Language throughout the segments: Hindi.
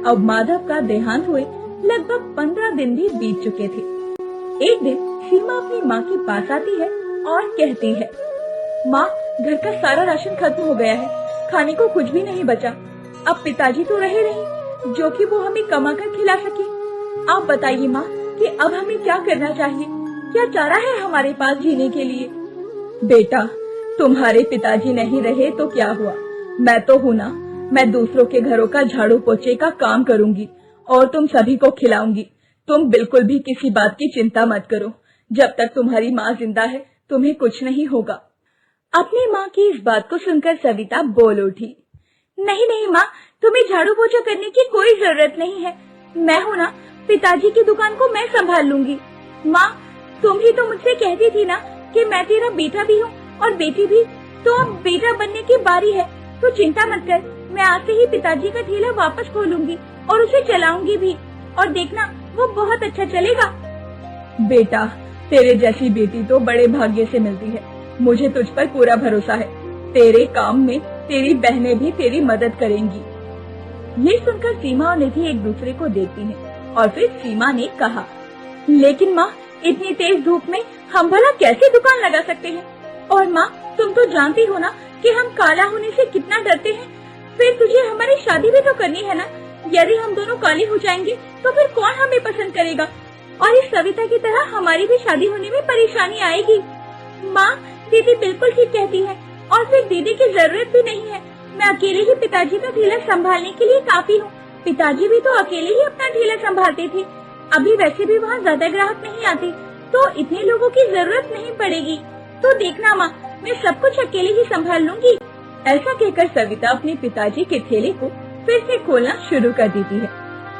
अब माधव का देहांत हुए लगभग 15 दिन भी बीत चुके थे। एक दिन सीमा अपनी माँ के पास आती है और कहती है, माँ, घर का सारा राशन खत्म हो गया है, खाने को कुछ भी नहीं बचा। अब पिताजी तो रहे नहीं जो कि वो हमें कमा कर खिला सके। आप बताइए माँ कि अब हमें क्या करना चाहिए, क्या चारा है हमारे पास जीने के लिए। बेटा, तुम्हारे पिताजी नहीं रहे तो क्या हुआ, मैं तो हूँ ना। मैं दूसरों के घरों का झाड़ू पोछे का काम करूँगी और तुम सभी को खिलाऊंगी। तुम बिल्कुल भी किसी बात की चिंता मत करो। जब तक तुम्हारी माँ जिंदा है तुम्हें कुछ नहीं होगा। अपनी माँ की इस बात को सुनकर सविता बोल उठी, नहीं नहीं माँ, तुम्हें झाड़ू पोछा करने की कोई जरूरत नहीं है। मैं हूँ ना, पिताजी की दुकान को मैं संभाल लूंगी। माँ, तुम ही तो मुझसे कहती थी ना कि मैं तेरा बेटा भी हूँ और बेटी भी, तो अब बेटा बनने की बारी है। तो चिंता मत कर, मैं आज से ही पिताजी का ठेला वापस खोलूंगी और उसे चलाऊंगी भी, और देखना वो बहुत अच्छा चलेगा। बेटा, तेरे जैसी बेटी तो बड़े भाग्य से मिलती है। मुझे तुझ पर पूरा भरोसा है। तेरे काम में तेरी बहनें भी तेरी मदद करेंगी। ये सुनकर सीमा और निधि एक दूसरे को देखती हैं और फिर सीमा ने कहा, लेकिन माँ, इतनी तेज धूप में हम भला कैसे दुकान लगा सकते हैं। और माँ, तुम तो जानती हो ना कि हम काला होने से कितना डरते हैं। फिर तुझे हमारी शादी भी तो करनी है ना। यदि हम दोनों काले हो जाएंगे तो फिर कौन हमें पसंद करेगा, और इस सविता की तरह हमारी भी शादी होने में परेशानी आएगी। माँ, दीदी बिल्कुल ठीक कहती है, और फिर दीदी की जरूरत भी नहीं है। मैं अकेले ही पिताजी का ठेला संभालने के लिए काफी हूँ। पिताजी भी तो अकेले ही अपना ठेला संभालते थे। अभी वैसे भी वहाँ ज्यादा ग्राहक नहीं आते, तो इतने लोगों की जरूरत नहीं पड़ेगी। तो देखना माँ, मैं सब कुछ अकेले ही संभाल लूंगी। ऐसा कहकर सविता अपने पिताजी के ठेले को फिर से खोलना शुरू कर देती है।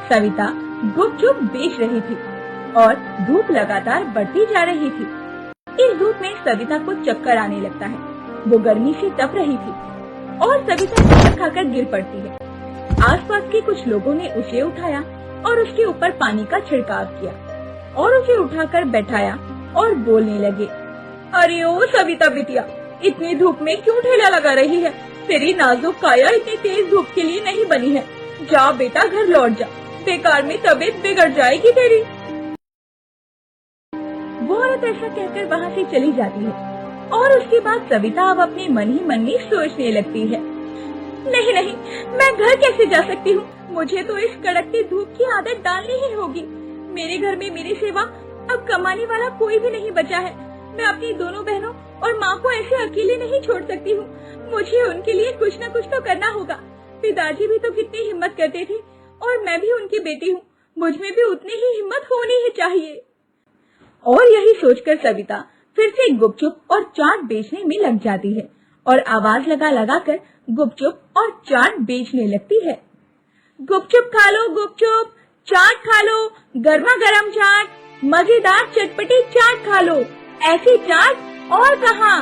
सविता गुपचुप बेच रही थी और धूप लगातार बढ़ती जा रही थी। इस धूप में सविता को चक्कर आने लगता है। वो गर्मी से तप रही थी और सविता चक्कर खाकर गिर पड़ती है। आसपास के कुछ लोगों ने उसे उठाया और उसके ऊपर पानी का छिड़काव किया और उसे उठाकर बैठाया और बोलने लगे, अरे ओ सविता बिटिया, इतनी धूप में क्यों ठेला लगा रही है। तेरी नाजुक काया इतनी तेज धूप के लिए नहीं बनी है। जा बेटा, घर लौट जा, बेकार में तबीयत बिगड़ जाएगी तेरी। वो औरत ऐसा कहकर वहाँ से चली जाती है और उसके बाद सविता अब अपने मन ही मन में सोचने लगती है, नहीं नहीं, मैं घर कैसे जा सकती हूँ। मुझे तो इस कड़कती धूप की आदत डालनी ही होगी। मेरे घर में मेरी सेवा अब कमाने वाला कोई भी नहीं बचा है। मैं अपनी दोनों बहनों और माँ को ऐसे अकेले नहीं छोड़ सकती हूँ। मुझे उनके लिए कुछ न कुछ तो करना होगा। पिताजी भी तो कितनी हिम्मत करते थे और मैं भी उनकी बेटी हूँ। मुझ में भी उतनी ही हिम्मत होनी ही चाहिए। और यही सोचकर सविता फिर से गुपचुप और चाट बेचने में लग जाती है और आवाज लगा लगा कर गुपचुप और चाट बेचने लगती है। गुपचुप खा लो गुपचुप, चाट खा लो, गर्मा गर्म चाट, मजेदार चटपटी चाट खा लो, ऐसी चाट और कहाँ।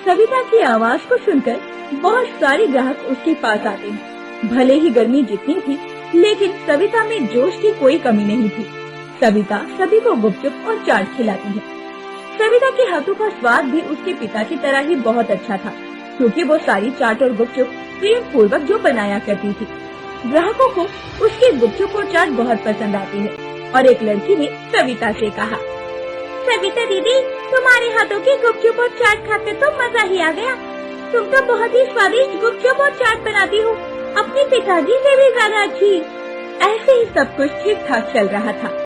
सविता की आवाज को सुनकर बहुत सारे ग्राहक उसके पास आते हैं। भले ही गर्मी जितनी थी, लेकिन सविता में जोश की कोई कमी नहीं थी। सविता सभी को गुपचुप और चाट खिलाती है। सविता के हाथों का स्वाद भी उसके पिता की तरह ही बहुत अच्छा था, क्योंकि वो सारी चाट और गुपचुप प्रेम पूर्वक जो बनाया करती थी। ग्राहकों को उसके गुपचुप और चाट बहुत पसंद आती है और एक लड़की ने सविता से कहा, सविता दीदी, तुम्हारे हाथों की गुपचुप और चाट खाकर तो मजा ही आ गया। तुम तो बहुत ही स्वादिष्ट गुपचुप और चाट बनाती हो, अपने पिताजी से भी ज्यादा अच्छी। ऐसे ही सब कुछ ठीक ठाक चल रहा था।